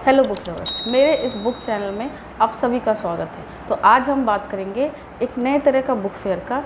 Hello book lovers, मेरे इस book channel में आप सभी का स्वागत है। तो आज हम बात करेंगे एक नए तरह का बुक फेयर का,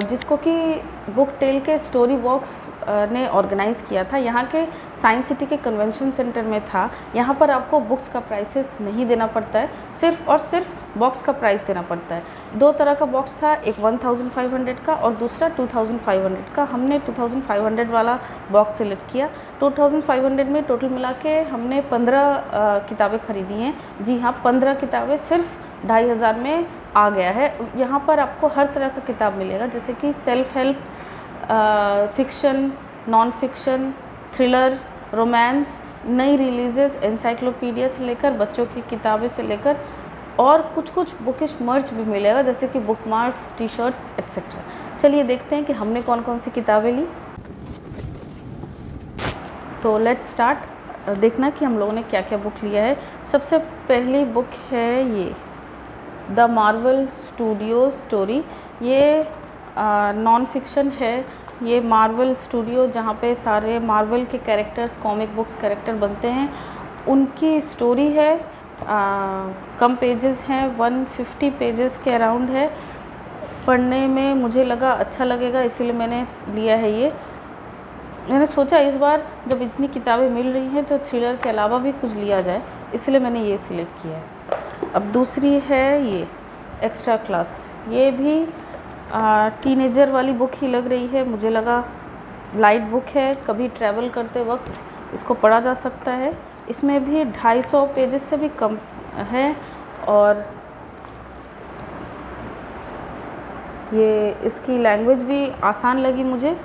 जिसको कि बुक टेल के स्टोरी बॉक्स ने ऑर्गेनाइज़ किया था। यहाँ के साइंस सिटी के कन्वेंशन सेंटर में था। यहाँ पर आपको बुक्स का प्राइसेस नहीं देना पड़ता है, सिर्फ और सिर्फ बॉक्स का प्राइस देना पड़ता है। दो तरह का बॉक्स था, एक 1500 का और दूसरा 2500 का। हमने 2500 वाला बॉक्स सेलेक्ट किया। 2500 में टोटल मिला के हमने 15 किताबें खरीदी हैं। जी हाँ, 15 किताबें सिर्फ 2500 में आ गया है। यहाँ पर आपको हर तरह का किताब मिलेगा, जैसे कि self help, fiction, non fiction, thriller, romance, नई रिलीजेस, एनसाइक्लोपीडिया से लेकर बच्चों की किताबें से लेकर और कुछ बुकिश मर्च भी मिलेगा, जैसे कि book marks, T shirts etcetera. चलिए देखते हैं कि हमने कौन कौन सी किताबें ली। तो लेट्स स्टार्ट देखना कि हम लोगों ने क्या क्या बुक लिया है। सबसे पहली बुक है ये द मार्वल स्टूडियोज स्टोरी। ये नॉन फिक्शन है। ये मार्वल स्टूडियो, जहाँ पे सारे मार्वल के कैरेक्टर्स, कॉमिक बुक्स कैरेक्टर बनते हैं, उनकी स्टोरी है। कम पेजेस हैं, 150 पेजेस के अराउंड है। पढ़ने में मुझे लगा अच्छा लगेगा, इसीलिए मैंने लिया है ये। मैंने सोचा इस बार जब इतनी किताबें मिल रही हैं तो थ्रिलर के अलावा भी कुछ लिया जाए, इसलिए मैंने ये सिलेक्ट किया है। अब दूसरी है ये एक्स्ट्रा क्लास। ये भी टीनेजर वाली बुक ही लग रही है। मुझे लगा लाइट बुक है, कभी ट्रैवल करते वक्त इसको पढ़ा जा सकता है। इसमें भी 250 पेजेस से भी कम है और ये इसकी लैंग्वेज भी आसान लगी मुझे।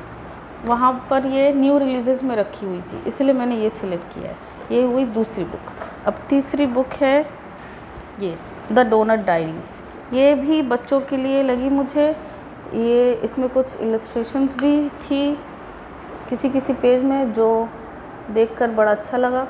वहाँ पर ये न्यू रिलीजेस में रखी हुई थी, इसलिए मैंने ये सिलेक्ट किया है। ये हुई दूसरी बुक। अब तीसरी बुक है ये द डोनट डायरीज़। ये भी बच्चों के लिए लगी मुझे। ये इसमें कुछ इलस्ट्रेशंस भी थी किसी किसी पेज में, जो देखकर बड़ा अच्छा लगा।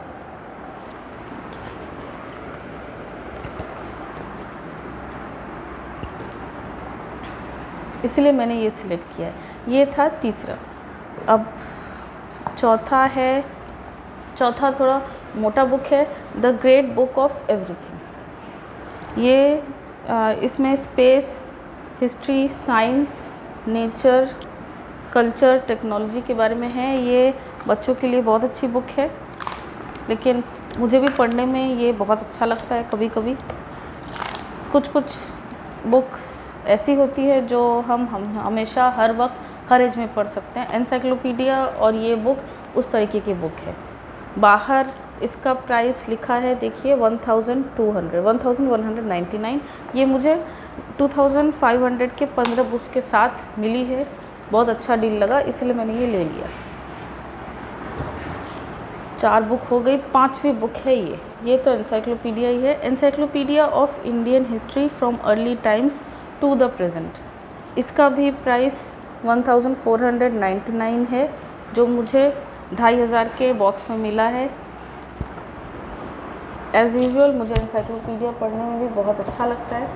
इसलिए मैंने ये सिलेक्ट किया है। ये था तीसरा। अब चौथा थोड़ा मोटा बुक है, the great book of everything. ये इसमें space, history, science, nature, culture, technology के बारे में है। ये बच्चों के लिए बहुत अच्छी बुक है, लेकिन मुझे भी पढ़ने में ये बहुत अच्छा लगता है। कभी कभी कुछ बुक्स ऐसी होती है जो हम हमेशा हर वक्त हर एज में पढ़ सकते हैं। एनसाइक्लोपीडिया और ये बुक उस तरीके की बुक है। बाहर इसका प्राइस लिखा है, देखिए 1199। ये मुझे 2500 के 15 बुक्स के साथ मिली है। बहुत अच्छा डील लगा, इसलिए मैंने ये ले लिया। 4 बुक हो गई। 5वीं बुक है ये तो एनसाइक्लोपीडिया ही है। Encyclopedia of Indian history from early times to the present. इसका भी प्राइस 1499 है, जो मुझे 2500 के बॉक्स में मिला है। एज़ यूजुअल मुझे एनसाइक्लोपीडिया पढ़ने में भी बहुत अच्छा लगता है।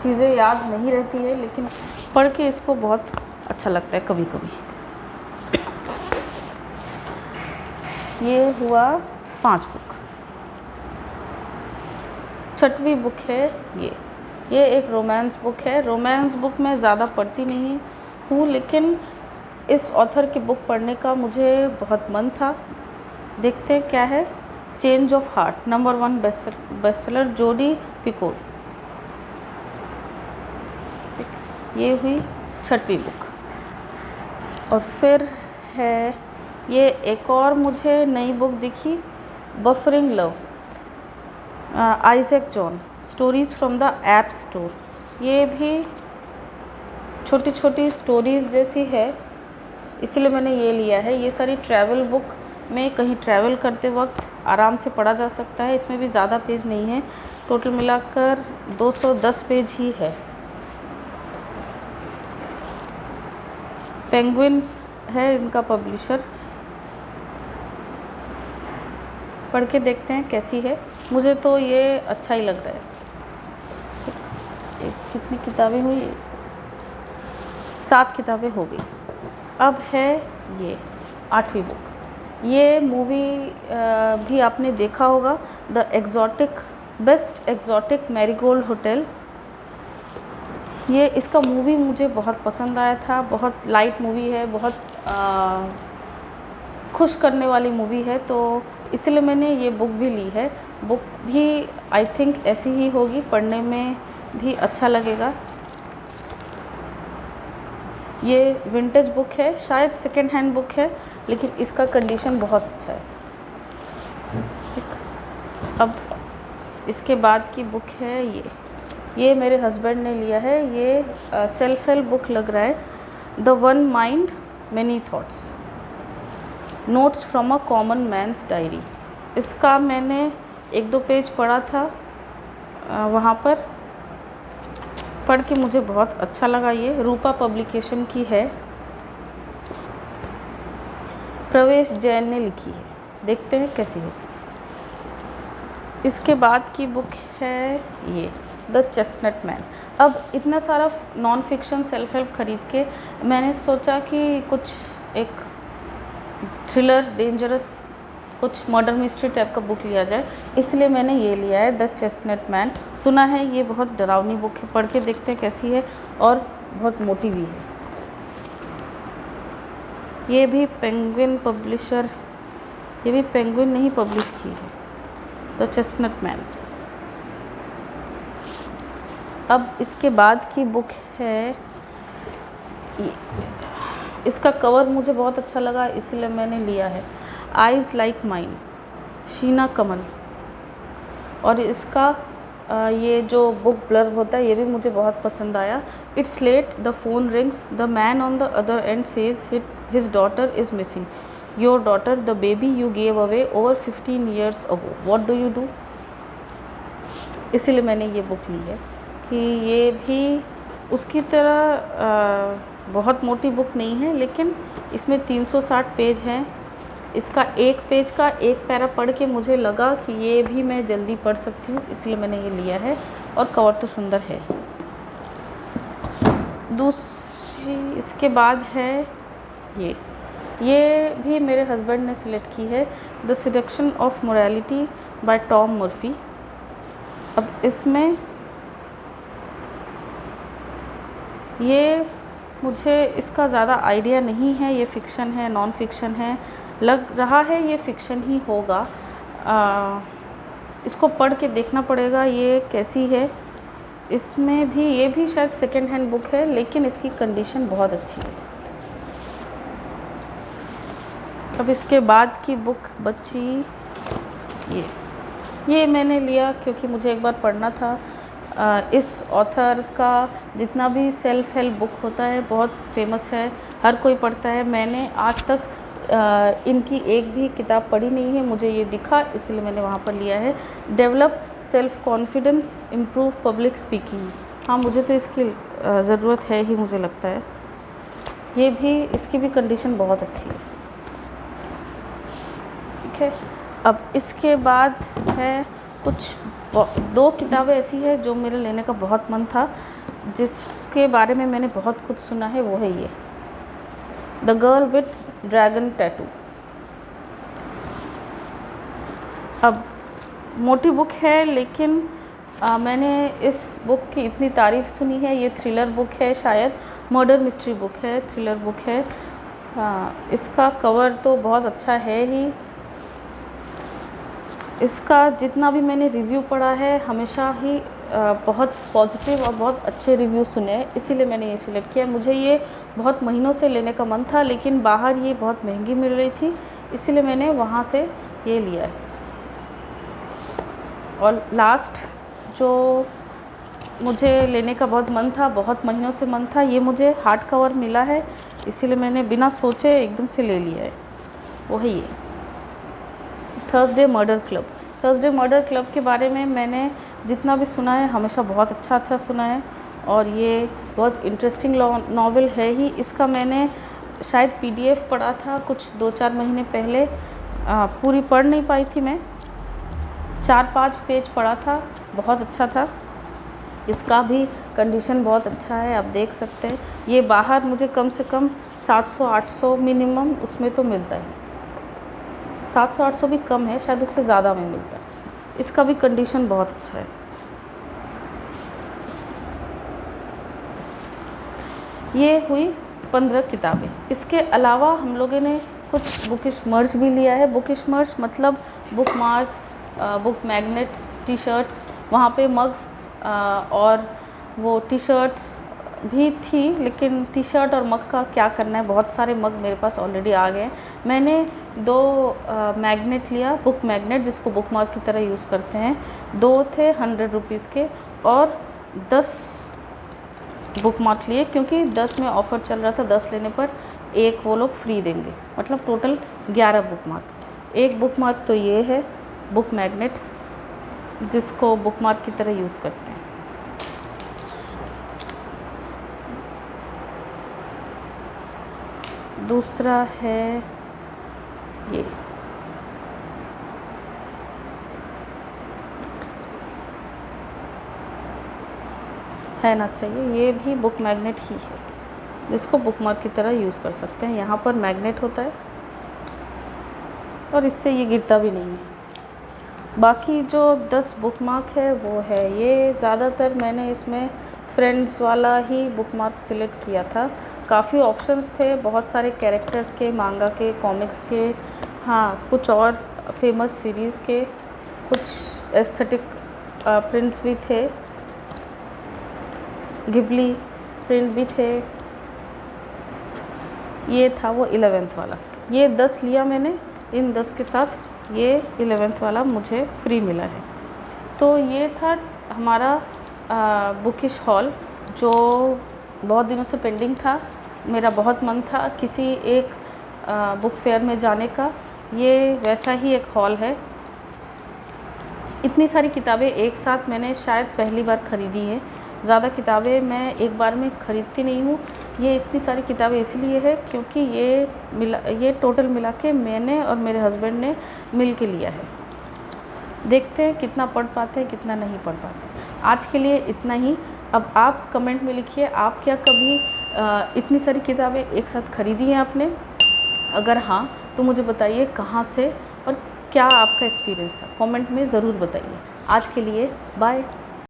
चीज़ें याद नहीं रहती है, लेकिन पढ़ के इसको बहुत अच्छा लगता है कभी कभी। ये हुआ 5 बुक। 6वीं बुक है ये एक रोमांस बुक है। रोमांस बुक मैं ज़्यादा पढ़ती नहीं हूँ, लेकिन इस ऑथर की बुक पढ़ने का मुझे बहुत मन था। देखते हैं क्या है। Change of heart, number 1 bestseller, जोडी पिकोट। ये हुई 6वीं बुक। और फिर है ये एक और मुझे नई बुक दिखी, buffering love, Isaac John, stories from the app store. ये भी छोटी छोटी स्टोरीज़ जैसी है, इसलिए मैंने ये लिया है। ये सारी ट्रैवल बुक में कहीं ट्रैवल करते वक्त आराम से पढ़ा जा सकता है। इसमें भी ज़्यादा पेज नहीं है, टोटल मिलाकर 210 पेज ही है। पेंगुइन है इनका पब्लिशर। पढ़ के देखते हैं कैसी है। मुझे तो ये अच्छा ही लग रहा है। कितनी किताबें हुई? 7 किताबें हो गई। अब है ये 8वीं बुक, ये मूवी भी आपने देखा होगा, the exotic best exotic marigold hotel. ये इसका मूवी मुझे बहुत पसंद आया था। बहुत लाइट मूवी है, बहुत खुश करने वाली मूवी है, तो इसलिए मैंने ये बुक भी ली है। बुक भी आई थिंक ऐसी ही होगी, पढ़ने में भी अच्छा लगेगा। ये विंटेज बुक है, शायद सेकेंड हैंड बुक है, लेकिन इसका कंडीशन बहुत अच्छा है। अब इसके बाद की बुक है ये मेरे हस्बैंड ने लिया है। ये सेल्फ हेल्प बुक लग रहा है, the one mind many thoughts, notes from a common man's diary. इसका मैंने 1-2 पेज पढ़ा था, वहाँ पर पढ़ के मुझे बहुत अच्छा लगा। ये रूपा पब्लिकेशन की है, प्रवेश जैन ने लिखी है। देखते हैं कैसी होगी। इसके बाद की बुक है ये द चेस्टनट मैन। अब इतना सारा नॉन फिक्शन सेल्फ हेल्प खरीद के मैंने सोचा कि कुछ एक थ्रिलर, डेंजरस, कुछ मर्डर मिस्ट्री टाइप का बुक लिया जाए, इसलिए मैंने ये लिया है, द चेस्टनट मैन। सुना है ये बहुत डरावनी बुक है, पढ़ के देखते हैं कैसी है, और बहुत मोटी भी है। ये भी पेंगुइन पब्लिशर, ये भी पेंगुइन ने ही पब्लिश की है, द चेस्टनट मैन। अब इसके बाद की बुक है ये, इसका कवर मुझे बहुत अच्छा लगा, इसलिए मैंने लिया है, आइज़ लाइक माइन, शीना कमल। और इसका ये जो बुक ब्लर्ब होता है ये भी मुझे बहुत पसंद आया। It's late, the phone rings, the man on the other end says his daughter is missing, your daughter, the baby you gave away over 15 years ago, what do you do. इसीलिए मैंने ये बुक ली है कि ये भी उसकी तरह बहुत मोटी बुक नहीं है, लेकिन इसमें 360 पेज हैं। इसका एक पेज का एक पैरा पढ़ के मुझे लगा कि ये भी मैं जल्दी पढ़ सकती हूँ, इसलिए मैंने ये लिया है। और कवर तो सुंदर है। दूसरी इसके बाद है ये भी मेरे हस्बैंड ने सिलेक्ट की है, the selection of morality bye Tom Murphy. अब इसमें ये मुझे इसका ज़्यादा आइडिया नहीं है, ये फ़िक्शन है, नॉन फिक्शन है, लग रहा है ये फ़िक्शन ही होगा। इसको पढ़ के देखना पड़ेगा ये कैसी है। इसमें भी ये भी शायद सेकेंड हैंड बुक है, लेकिन इसकी कंडीशन बहुत अच्छी है। अब इसके बाद की बुक बची ये मैंने लिया क्योंकि मुझे एक बार पढ़ना था। इस ऑथर का जितना भी सेल्फ हेल्प बुक होता है बहुत फेमस है, हर कोई पढ़ता है। मैंने आज तक इनकी एक भी किताब पढ़ी नहीं है, मुझे ये दिखा इसलिए मैंने वहाँ पर लिया है। Develop self confidence, improve public speaking. हाँ, मुझे तो इसकी ज़रूरत है ही, मुझे लगता है। ये भी, इसकी भी कंडीशन बहुत अच्छी है। ठीक है, अब इसके बाद है कुछ 2 किताबें ऐसी है जो मेरे लेने का बहुत मन था, जिसके बारे में मैंने बहुत कुछ सुना है, वो है ये the girl with dragon tattoo. अब मोटी बुक है, लेकिन मैंने इस बुक की इतनी तारीफ़ सुनी है। ये थ्रिलर बुक है, शायद मर्डर मिस्ट्री बुक है, थ्रिलर बुक है। इसका कवर तो बहुत अच्छा है ही। इसका जितना भी मैंने रिव्यू पढ़ा है, हमेशा ही बहुत पॉजिटिव और बहुत अच्छे रिव्यू सुने हैं, इसीलिए मैंने ये सिलेक्ट किया। मुझे ये बहुत महीनों से लेने का मन था, लेकिन बाहर ये बहुत महंगी मिल रही थी, इसीलिए मैंने वहाँ से ये लिया है। और लास्ट जो मुझे लेने का बहुत मन था, बहुत महीनों से मन था, ये मुझे हार्ड कवर मिला है, इसीलिए मैंने बिना सोचे एकदम से ले लिया है। वो है ये Thursday murder club. Thursday murder club के बारे में मैंने जितना भी सुना है, हमेशा बहुत अच्छा सुना है, और ये बहुत इंटरेस्टिंग नॉवेल है ही। इसका मैंने शायद PDF पढ़ा था कुछ 2-4 महीने पहले, पूरी पढ़ नहीं पाई थी मैं, 4-5 पेज पढ़ा था, बहुत अच्छा था। इसका भी कंडीशन बहुत अच्छा है, आप देख सकते हैं। ये बाहर मुझे कम से कम 700-800 मिनिमम उसमें तो मिलता है। 700-800 भी कम है, शायद उससे ज़्यादा में मिलता है। इसका भी कंडीशन बहुत अच्छा है। ये हुई 15 किताबें। इसके अलावा हम लोगों ने कुछ बुकिश मर्च भी लिया है। बुकिश मर्च मतलब book marks, book magnets, T shirts, वहाँ पे मग्स और वो टी शर्ट्स भी थी, लेकिन टी शर्ट और मग का क्या करना है, बहुत सारे मग मेरे पास ऑलरेडी आ गए हैं। मैंने 2 मैग्नेट लिया, बुक मैग्नेट जिसको बुक मार्क की तरह यूज़ करते हैं। 2 थे 100 रुपीज़ के और 10 बुक मार्क लिए, क्योंकि 10 में ऑफ़र चल रहा था, 10 लेने पर एक वो लोग फ्री देंगे, मतलब टोटल 11 बुक मार्क। एक बुक मार्क तो ये है बुक मैग्नेट जिसको बुक मार्क की तरह यूज़ करते हैं। दूसरा है ये, है ना, चाहिए, ये भी बुक मैग्नेट ही है जिसको बुक मार्क की तरह यूज़ कर सकते हैं। यहाँ पर मैग्नेट होता है और इससे ये गिरता भी नहीं है। बाकी जो 10 बुक मार्क है वो है ये। ज़्यादातर मैंने इसमें फ्रेंड्स वाला ही बुक मार्क सिलेक्ट किया था। काफ़ी ऑप्शंस थे, बहुत सारे कैरेक्टर्स के, मांगा के, कॉमिक्स के, हाँ कुछ और फेमस सीरीज़ के, कुछ एस्थेटिक प्रिंट्स भी थे, गिबली प्रिंट भी थे। ये था वो 11th वाला। ये 10 लिया मैंने, इन 10 के साथ ये 11th वाला मुझे फ्री मिला है। तो ये था हमारा बुकिश हॉल, जो बहुत दिनों से पेंडिंग था। मेरा बहुत मन था किसी एक बुक फेयर में जाने का। ये वैसा ही एक हॉल है। इतनी सारी किताबें एक साथ मैंने शायद पहली बार ख़रीदी हैं। ज़्यादा किताबें मैं एक बार में ख़रीदती नहीं हूँ। ये इतनी सारी किताबें इसलिए है क्योंकि ये टोटल मिला के मैंने और मेरे हस्बैंड ने मिल के लिया है। देखते हैं कितना पढ़ पाते हैं, कितना नहीं पढ़ पाते। आज के लिए इतना ही। अब आप कमेंट में लिखिए, आप क्या कभी इतनी सारी किताबें एक साथ ख़रीदी हैं आपने? अगर हाँ तो मुझे बताइए कहाँ से और क्या आपका एक्सपीरियंस था, कमेंट में ज़रूर बताइए। आज के लिए बाय।